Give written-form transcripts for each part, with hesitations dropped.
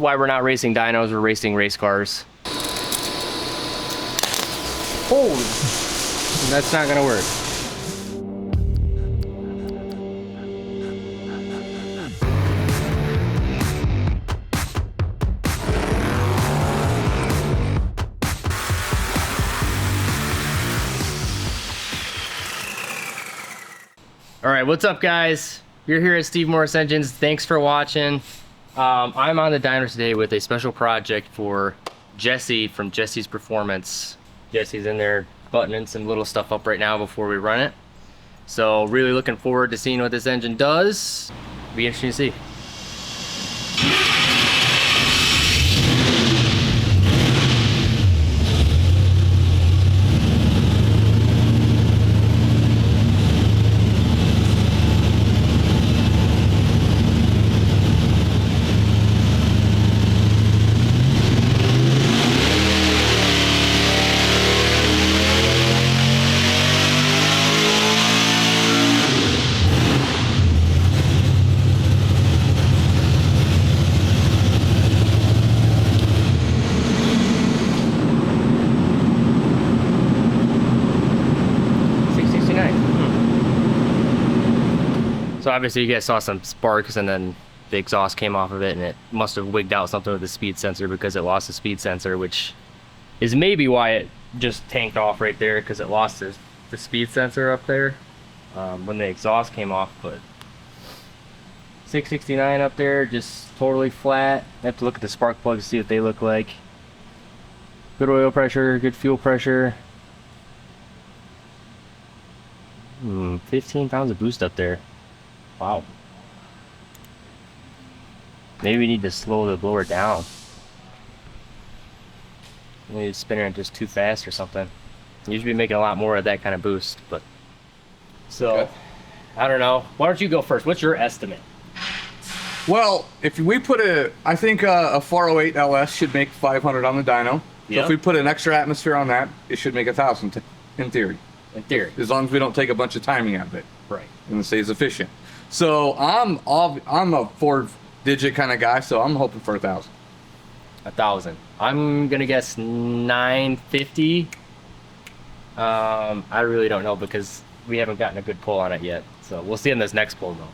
why we're not racing dynos, we're racing race cars. Holy, that's not gonna work. All right, what's up guys? You're here at Steve Morris Engines. Thanks for watching. I'm on the dyno today with a special project for Jessie from Jessie's Performance. Jessie's in there buttoning some little stuff up right now before we run it. So really looking forward to seeing what this engine does. Be interesting to see. So obviously you guys saw some sparks and then the exhaust came off of it and it must have wigged out something with the speed sensor because it lost the speed sensor, which is maybe why it just tanked off right there, because it lost the speed sensor up there when the exhaust came off. But 669 up there, just totally flat. I have to look at the spark plugs to see what they look like. Good oil pressure, good fuel pressure. 15 pounds of boost up there. Wow. Maybe we need to slow the blower down. Maybe the spinner just too fast or something. Usually be making a lot more of that kind of boost, but so okay. I don't know. Why don't you go first? What's your estimate? Well, if we put I think a 408 LS should make 500 on the dyno. So if we put an extra atmosphere on that, it should make 1,000 in theory. In theory. As long as we don't take a bunch of timing out of it. Right. And it stays efficient. So I'm a 4-digit kind of guy, so I'm hoping for 1,000. 1,000. I'm gonna guess 950. I really don't know because we haven't gotten a good pull on it yet. So we'll see in this next pull though.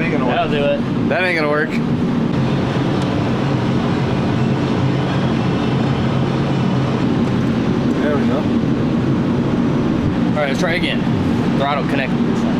That'll do it. That ain't gonna work. There we go. All right, let's try again. Throttle connected this time.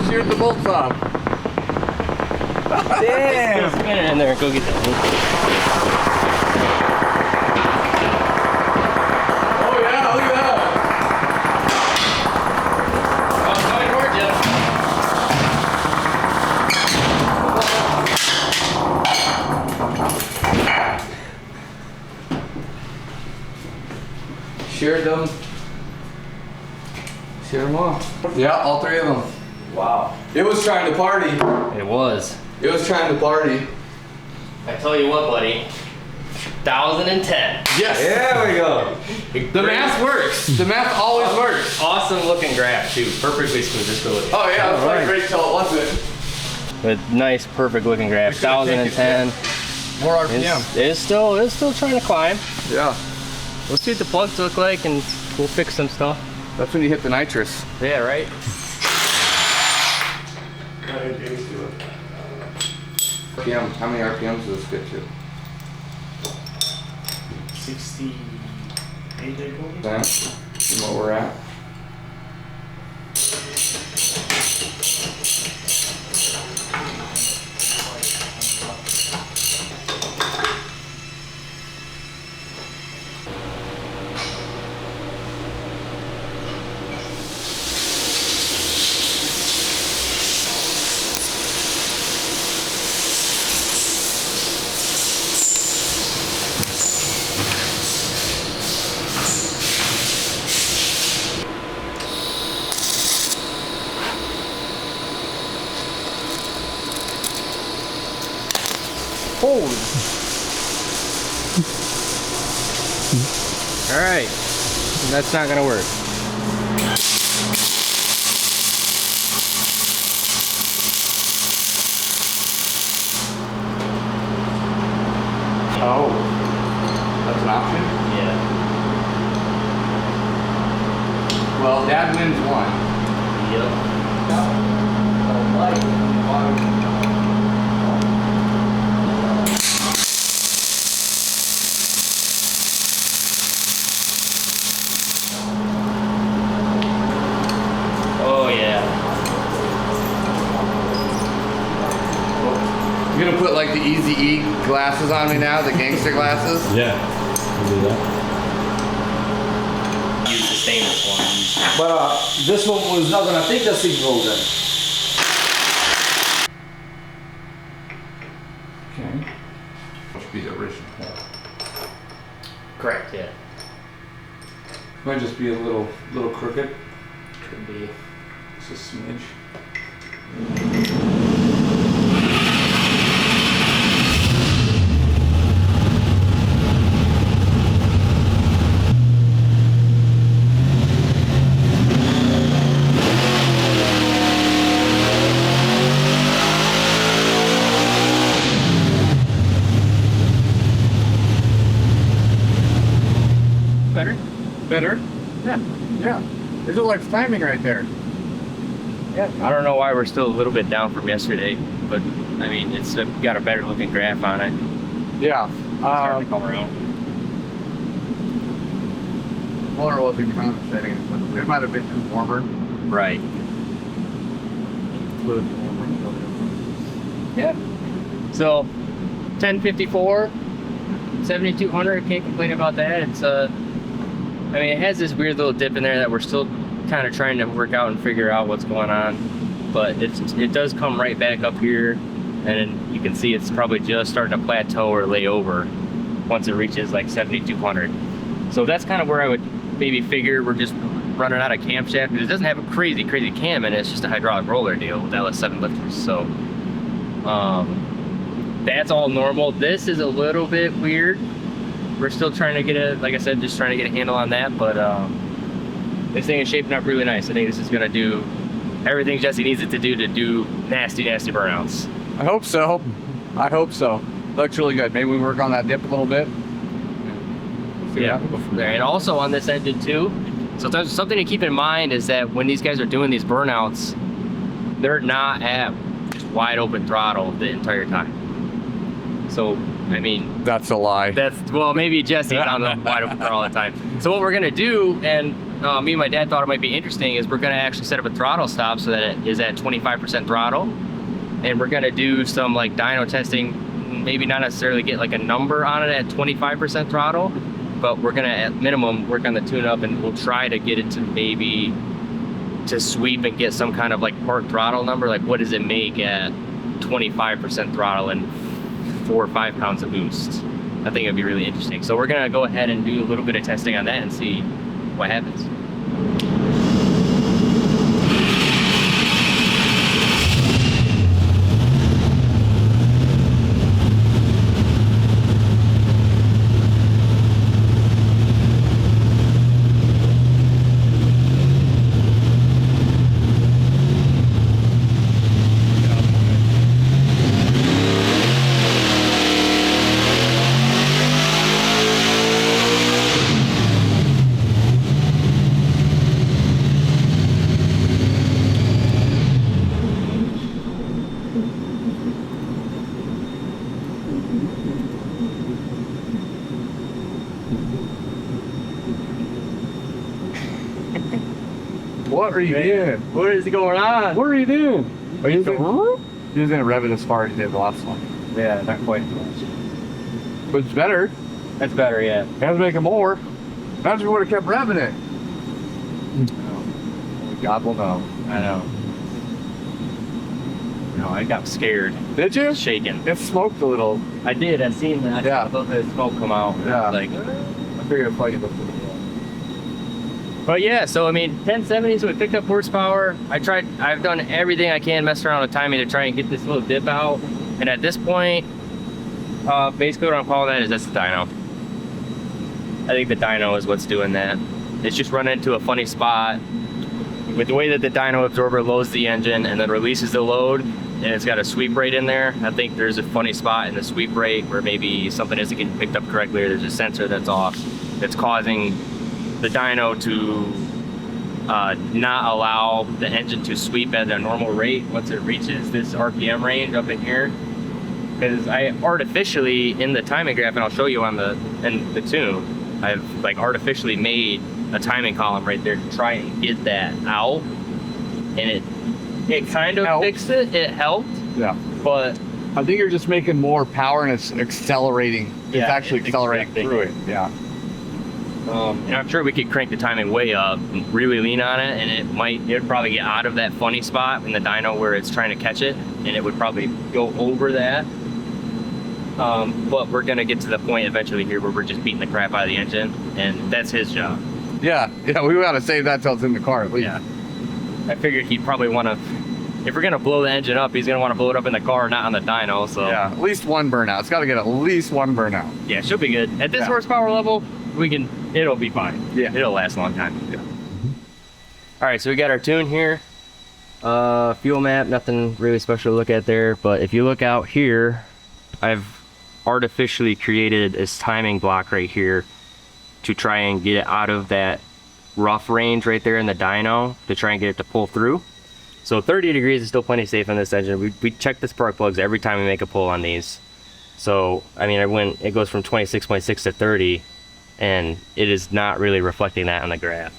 Sheared the bolts off. Damn! Let's go spin it in there and go get that. Oh yeah, look at that! Oh, it's coming towards you. Sheared them off. Yeah, all three of them. Wow. It was trying to party. It was. It was trying to party. I tell you what, buddy. 1,010. Yes. There we go. The math works. The math always works. Awesome looking graph too. Perfectly smooth. Just go with it. Oh yeah, it's like great till it wasn't. With nice, perfect looking graph. 1,010. More RPM. It's still trying to climb. Yeah. Let's see what the plugs look like, and we'll fix some stuff. That's when you hit the nitrous. Yeah, right. RPM. How many RPMs does this get you? 68, I believe. That's what we're at. Holy. All right. That's not gonna work. Oh. That's an option? Yeah. Well, Dad wins one. Yep. Oh yeah. You're gonna put like the Easy E glasses on me now, the gangster glasses? Yeah. We'll do that. Use the stainless one. But this one was not gonna take the signal then. Okay. Must be the original. Correct. Yeah. Might just be a little crooked. Could be. Just a smidge. Better. Better? Yeah. Yeah. There's a like timing right there. Yeah. I don't know why we're still a little bit down from yesterday, but I mean, it's got a better looking graph on it. Yeah. Starting to come around. Motor wasn't compensating. It might have been too warmer. Right. Yeah. So, 1054, 7200. Can't complain about that. It's I mean, it has this weird little dip in there that we're still kind of trying to work out and figure out what's going on. But it does come right back up here, and you can see it's probably just starting to plateau or lay over once it reaches like 7200. So that's kind of where I would maybe figure we're just running out of camshaft, because it doesn't have a crazy cam in it. It's just a hydraulic roller deal with LS7 lifters. So that's all normal. This is a little bit weird. We're still trying to get like I said, just trying to get a handle on that, but this thing is shaping up really nice. I think this is gonna do everything Jesse needs it to do nasty burnouts. I hope so. I hope so. Looks really good. Maybe we work on that dip a little bit. Yeah, we'll go from there. And also on this engine too, so something to keep in mind is that when these guys are doing these burnouts, they're not at just wide open throttle the entire time. So, I mean, That's a lie. well, maybe Jesse's on the wide open throttle all the time. So what we're gonna do, and me and my dad thought it might be interesting, is we're gonna actually set up a throttle stop so that it is at 25% throttle. And we're gonna do some like dyno testing, maybe not necessarily get like a number on it at 25% throttle, but we're gonna at minimum work on the tune up, and we'll try to get it to maybe to sweep and get some kind of like part-throttle number, like what does it make at 25% throttle and 4 or 5 pounds of boost. I think it'd be really interesting. So we're gonna go ahead and do a little bit of testing on that and see what happens. What are you doing? What is going on? What are you doing? Are you gonna rev it as far as you did the last one? Yeah, not quite. But it's better. That's better, yeah. You have to make it more. Imagine we would have kept revving it. God will know. I know. No, I got scared. Did you? Shaking. It smoked a little. I did. I seen that. Yeah. I thought the smoke come out. Yeah. Like, I figured it'd probably look. but yeah, so I mean, 1070, so it picked up horsepower. I've done everything I can, messed around with timing to try and get this little dip out. And at this point, basically what I'm calling that is that's the dyno. I think the dyno is what's doing that. It's just running into a funny spot. With the way that the dyno absorber loads the engine and then releases the load, and it's got a sweep rate in there, I think there's a funny spot in the sweep rate where maybe something isn't getting picked up correctly, or there's a sensor that's off that's causing the dyno to not allow the engine to sweep at a normal rate once it reaches this RPM range up in here. Because I artificially, in the timing graph, and I'll show you on the tune, I've like artificially made a timing column right there to try and get that out, and it kind of fixed it. It helped. Yeah. But I think you're just making more power and it's accelerating. Yeah, it's actually it's accelerating expecting. through it. Yeah. and I'm sure we could crank the timing way up and really lean on it, and it would probably get out of that funny spot in the dyno where it's trying to catch it, and it would probably go over that. But we're gonna get to the point eventually here where we're just beating the crap out of the engine, and that's his job. Yeah. Yeah. We gotta save that till it's in the car at least. Yeah. I figured he'd probably want to, if we're gonna blow the engine up, he's gonna want to blow it up in the car, not on the dyno. So Yeah. At least one burnout. It's got to get at least one burnout. yeah, she'll be good. At this Yeah. horsepower level, it'll be fine. Yeah. It'll last a long time. Yeah. All right, so we got our tune here. Fuel map, nothing really special to look at there, but if you look out here, I've artificially created this timing block right here to try and get it out of that rough range right there in the dyno to try and get it to pull through. So 30 degrees is still plenty safe on this engine. We check the spark plugs every time we make a pull on these. So I mean, it goes from 26.6 to 30, and it is not really reflecting that on the graph.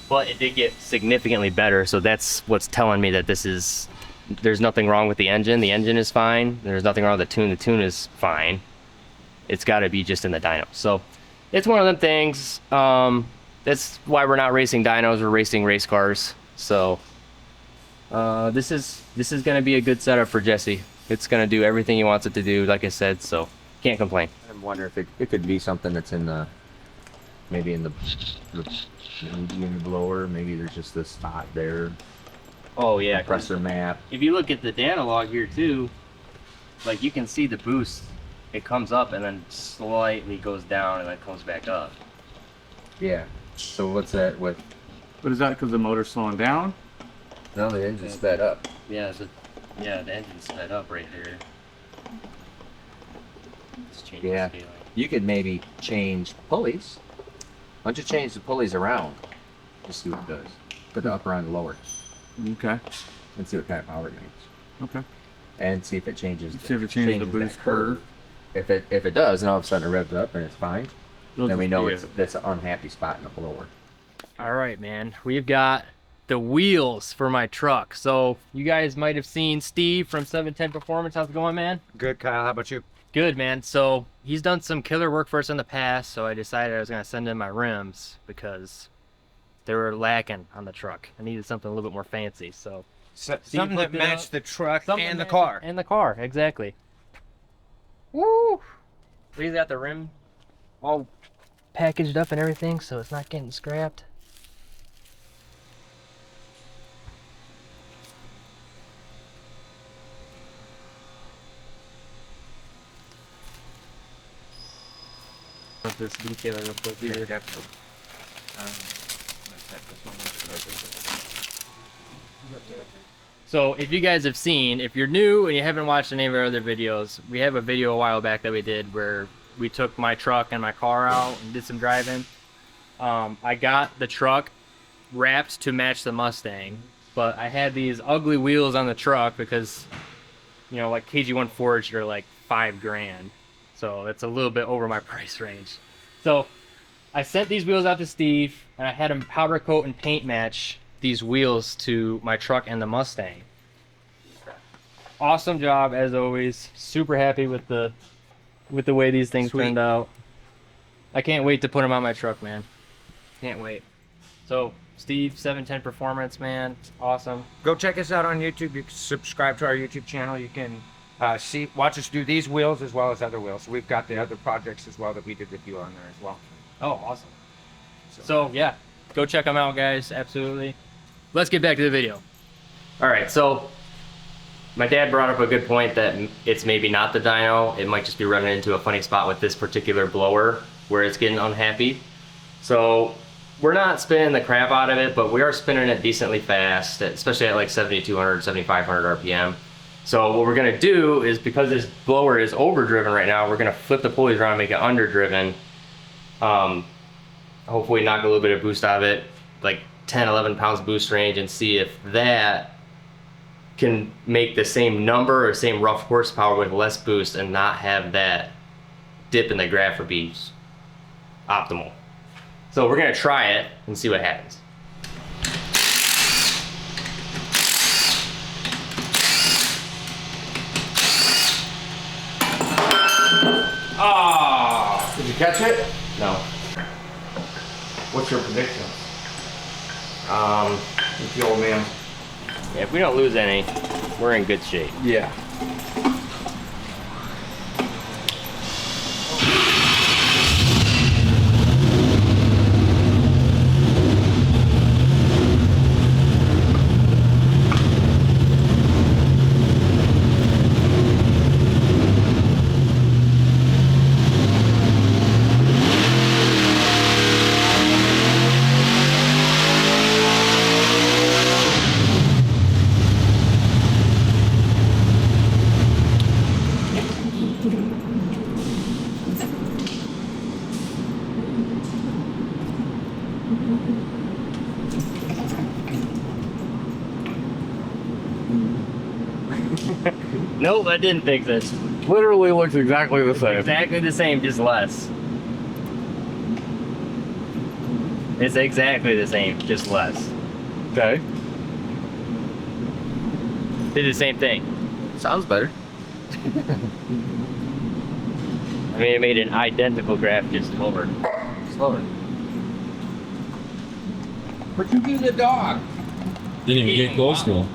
But it did get significantly better, so that's what's telling me that there's nothing wrong with the engine. The engine is fine. There's nothing wrong with the tune. The tune is fine. It's got to be just in the dyno. So it's one of them things. That's why we're not racing dynos. We're racing race cars. So this is going to be a good setup for Jesse. It's going to do everything he wants it to do, like I said. So can't complain. I wonder if it could be something that's in the, maybe in the blower. Maybe there's just this spot there. Oh yeah, Compressor map. if you look at the data log here too, like you can see the boost. It comes up and then slightly goes down and then comes back up. Yeah. So what's that with? But is that because the motor's slowing down? No, the engine sped up. Yeah, the engine's sped up right here. Let's change the Yeah. scaling. You could maybe change pulleys. Why don't you change the pulleys around? Just see what it does. Put the upper on the lower Okay. and see what kind of power it makes. Okay. And see if it changes. See if it changes the that boost curve. If it does, and all of a sudden it revs up and it's fine, then we know Yeah. that's an unhappy spot in the blower. All right, man. We've got the wheels for my truck. So you guys might have seen Steve from 710 Performance. How's it going, man? Good, Kyle. How about you? Good, man. So he's done some killer work for us in the past. So I decided I was gonna send him my rims because they were lacking on the truck. I needed something a little bit more fancy. So Something that hooked it matched up. the truck Something and the matching- car. And the car, exactly. Woo! He's got the rim all packaged up and everything, so it's not getting scrapped. This detailer real quick here. So if you guys have seen, if you're new and you haven't watched any of our other videos, we have a video a while back that we did where we took my truck and my car out and did some driving. I got the truck wrapped to match the Mustang, but I had these ugly wheels on the truck because, you know, like KG1 forged are like $5 grand. So that's a little bit over my price range. So I sent these wheels out to Steve, and I had him powder coat and paint match these wheels to my truck and the Mustang. Awesome job as always. Super happy with the way these things turned out. I can't wait to put them on my truck, man. Can't wait. So Steve, 710 Performance, man, awesome. Go check us out on YouTube. You can subscribe to our YouTube channel. You can watch us do these wheels as well as other wheels. We've got the other projects as well that we did with you on there as well. Oh, awesome. So yeah, go check them out, guys. Absolutely. Let's get back to the video. All right, so my dad brought up a good point that it's maybe not the dyno. It might just be running into a funny spot with this particular blower where it's getting unhappy. So we're not spinning the crap out of it, but we are spinning it decently fast, especially at like 7,200, 7,500 RPM. So what we're gonna do is, because this blower is overdriven right now, we're gonna flip the pulleys around and make it underdriven. Hopefully knock a little bit of boost out of it, like 10, 11 pounds boost range, and see if that can make the same number or same rough horsepower with less boost and not have that dip in the graph or be optimal. So we're gonna try it and see what happens. Ah! Did you catch it? No. What's your prediction? With the old man. Yeah, if we don't lose any, we're in good shape. Yeah. Nope, I didn't fix this. Literally looks exactly the same. Exactly the same, just less. It's exactly the same, just less. Okay. Did the same thing. Sounds better. I mean, it made an identical graph, just slower. Slower. Where'd you get the dog? Didn't even get close to him.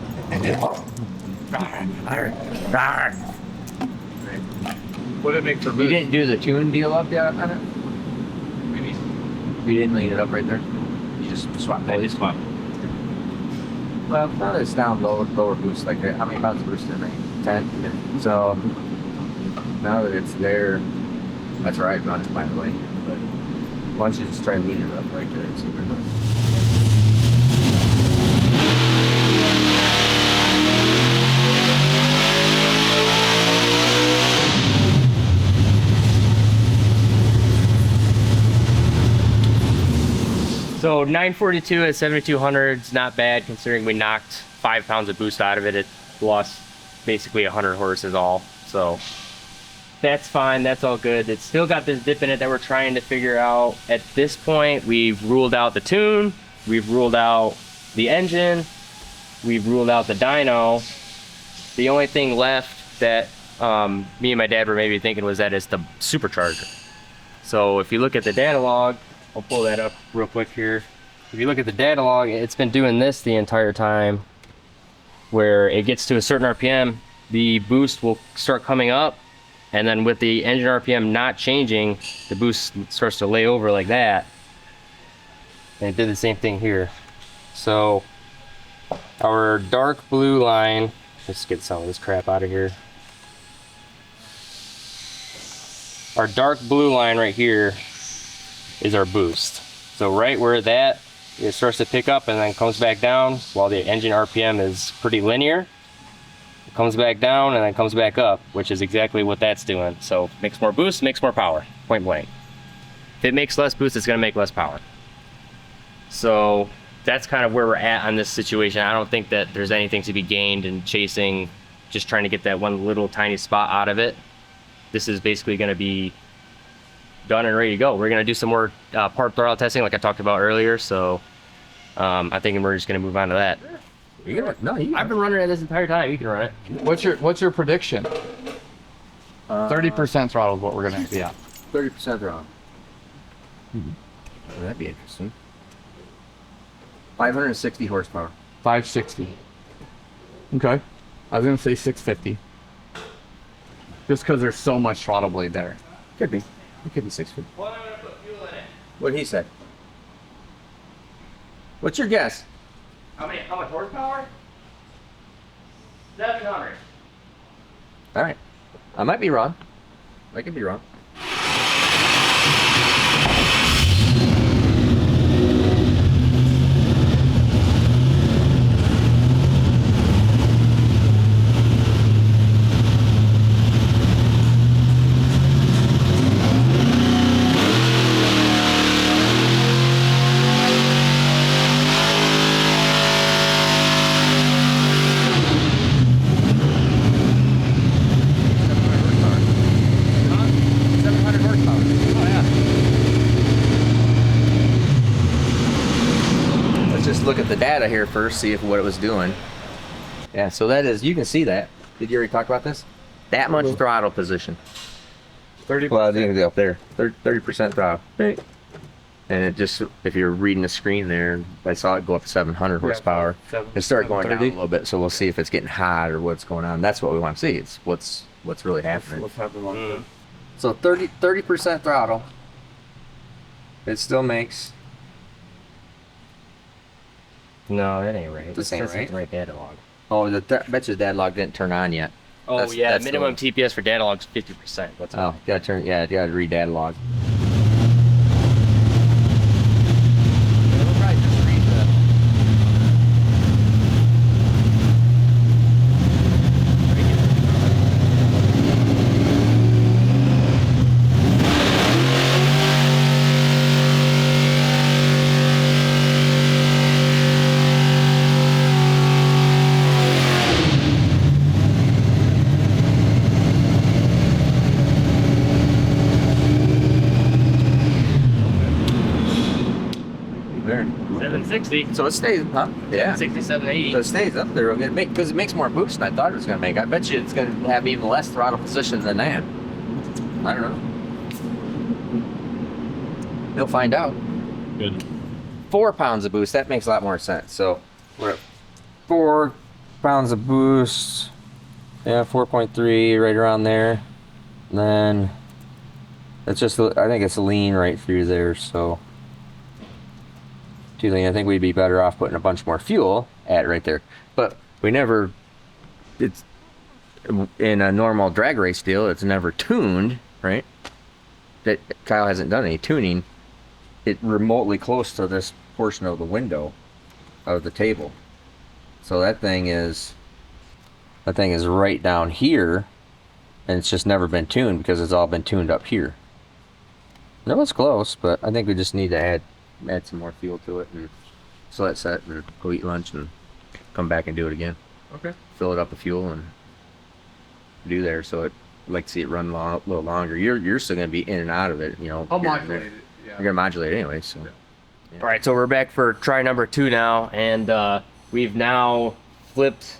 What did it make for You boost? didn't do the tune deal up yet on it? Maybe. You didn't lean it up right there? You just swap pulleys? Swap. Well, now that it's down lower boost like that, how many pounds of boost in there? 10. So now that it's there, that's right, runs by the way. But why don't you just try and lean it up right there and see what it does. So 942 at 7,200 is not bad, considering we knocked 5 pounds of boost out of it. It lost basically 100 horses all. So that's fine, that's all good. It's still got this dip in it that we're trying to figure out. At this point, we've ruled out the tune, we've ruled out the engine, we've ruled out the dyno. The only thing left that me and my dad were maybe thinking was that it's the supercharger. So if you look at the data log, I'll pull that up real quick here. If you look at the data log, it's been doing this the entire time, where it gets to a certain RPM, the boost will start coming up, and then with the engine RPM not changing, the boost starts to lay over like that. And it did the same thing here. So our dark blue line, let's get some of this crap out of here. Our dark blue line right here is our boost. So right where that, it starts to pick up and then comes back down while the engine RPM is pretty linear. It comes back down and then comes back up, which is exactly what that's doing. So makes more boost, makes more power, point blank. If it makes less boost, it's gonna make less power. So that's kind of where we're at on this situation. I don't think that there's anything to be gained in chasing, just trying to get that one little tiny spot out of it. this is basically going to be done and ready to go. We're going to do some more part throttle testing like I talked about earlier, so I think we're just going to move on to that. I've been running it this entire time. You can run it. What's your prediction? 30% throttle is what we're gonna be at. 30% throttle. Well, that'd be interesting. 560 horsepower. 560. Okay. I was gonna say 650. Just because there's so much throttle blade there. Could be. It could be 650. Well, I'm going to put fuel in it. What'd he say? What's your guess? How much horsepower? 700. All right. I might be wrong. I could be wrong. Look at the data here first, see if what it was doing. Yeah, so that is, you can see that. Did you already talk about this? That much throttle position. 30%. Well, I think it's up there. 30% throttle. Right. And it just, if you're reading the screen there, I saw it go up to 700 horsepower. It started going down a little bit, so we'll see if it's getting hot or what's going on. That's what we want to see. It's what's really happening. What's happening? So 30% throttle. It still makes. No, that ain't right. This ain't That's right? the right data log. Oh, bet your data log didn't turn on yet. Oh, That's- yeah, that's minimum TPS for data log is 50%. What's Oh, gotta turn. Yeah, you gotta read data log. There. 760. So it stays, huh? Yeah. 6780. So it stays up there because it makes more boost than I thought it was gonna make. I bet you it's gonna have even less throttle position than that. I don't know. You'll find out. Good. 4 pounds of boost. That makes a lot more sense. So we're at 4 pounds of boost. Yeah, 4.3, right around there. And then it's just, I think it's lean right through there. So too lean. I think we'd be better off putting a bunch more fuel at right there. But we never. It's in a normal drag race deal. It's never tuned, right? That Kyle hasn't done any tuning. It remotely close to this portion of the window of the table. So that thing is right down here, and it's just never been tuned because it's all been tuned up here. No, it's close, but I think we just need to add some more fuel to it, and so that's set and go eat lunch and come back and do it again. Okay. Fill it up with fuel and do there. So I'd like to see it run a little longer. You're still gonna be in and out of it, you know. I'll here and there. modulate it. Yeah. You're gonna modulate anyway, so. All right, so we're back for try number 2 now, and we've now flipped.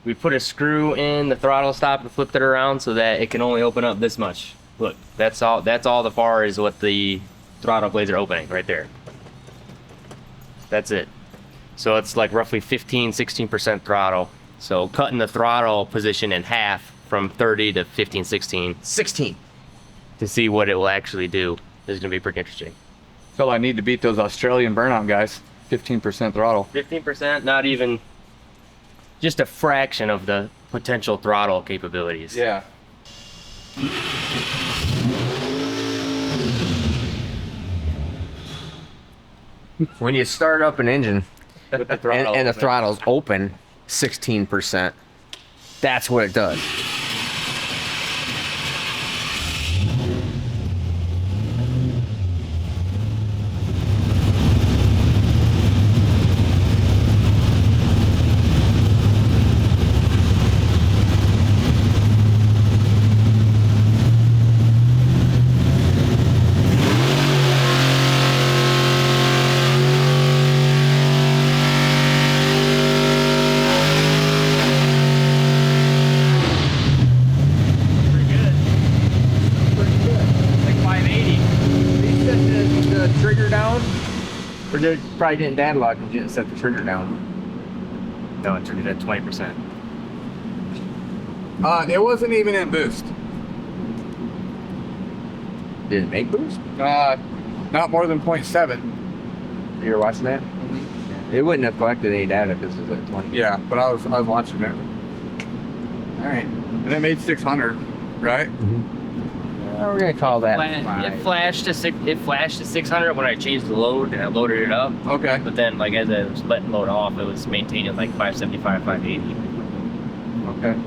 We put a screw in the throttle stop and flipped it around so that it can only open up this much. Look, that's all the far is what the throttle blades are opening right there. That's it. So it's like roughly 16% throttle. So cutting the throttle position in half from 30 to 16 to see what it will actually do is gonna be pretty interesting. So I need to beat those Australian burnout guys. 15% throttle. 15%, not even just a fraction of the potential throttle capabilities. Yeah. When you start up an engine With the throttle and the open. throttle's open 16%, that's what it does. it probably didn't dad lock and didn't set the trigger down. No, it turned it at 20%. It wasn't even in boost. Did it make boost? Not more than 0.7. You were watching that? It wouldn't have collected any data if this was at 20. Yeah, but I was watching it. All right. And it made 600, right? We're gonna call that. It flashed to 600 when I changed the load and I loaded it up. Okay. But then, like as I was letting load off, it was maintaining like 575, 580. Okay.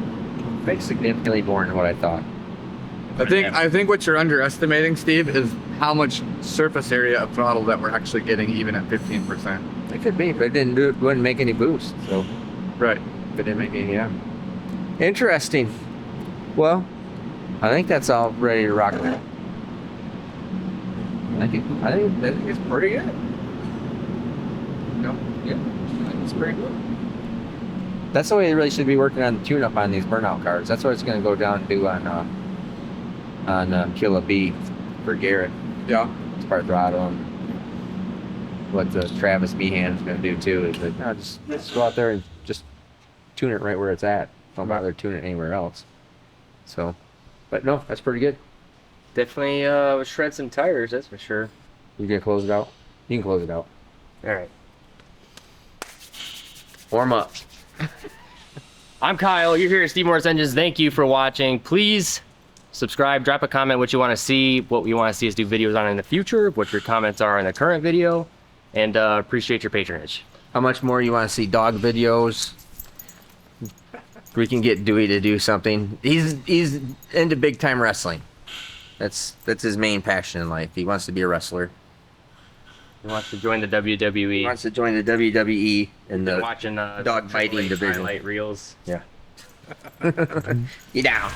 Makes significantly more than what I thought. I think what you're underestimating, Steve, is how much surface area of throttle that we're actually getting even at 15%. It could be, but it wouldn't make any boost. So, Right. but it didn't make any. Yeah. Interesting. Well, I think that's all ready to rock now. I think it's pretty good. No, yeah, I think it's pretty good. That's the way they really should be working on the tune-up on these burnout cars. That's what it's going to go down and do on Kill a Bee for Garrett. Yeah. It's Part-throttle. And what the Travis Meehan's going to do too is like, no, just go out there and just tune it right where it's at. Don't bother tuning it anywhere else. So, but no, that's pretty good. Definitely shred some tires, that's for sure. You gonna close it out? You can close it out. All right. Warm up. I'm Kyle. You're here at Steve Morris Engines. Thank you for watching. Please subscribe, drop a comment what you want to see, what you want to see us do videos on in the future, what your comments are in the current video, and appreciate your patronage. How much more you want to see dog videos? We can get Dewey to do something. He's into big time wrestling. That's his main passion in life. He wants to be a wrestler. He wants to join the WWE. He wants to join the WWE and the watching dog fighting division. highlight reels. Yeah. You down.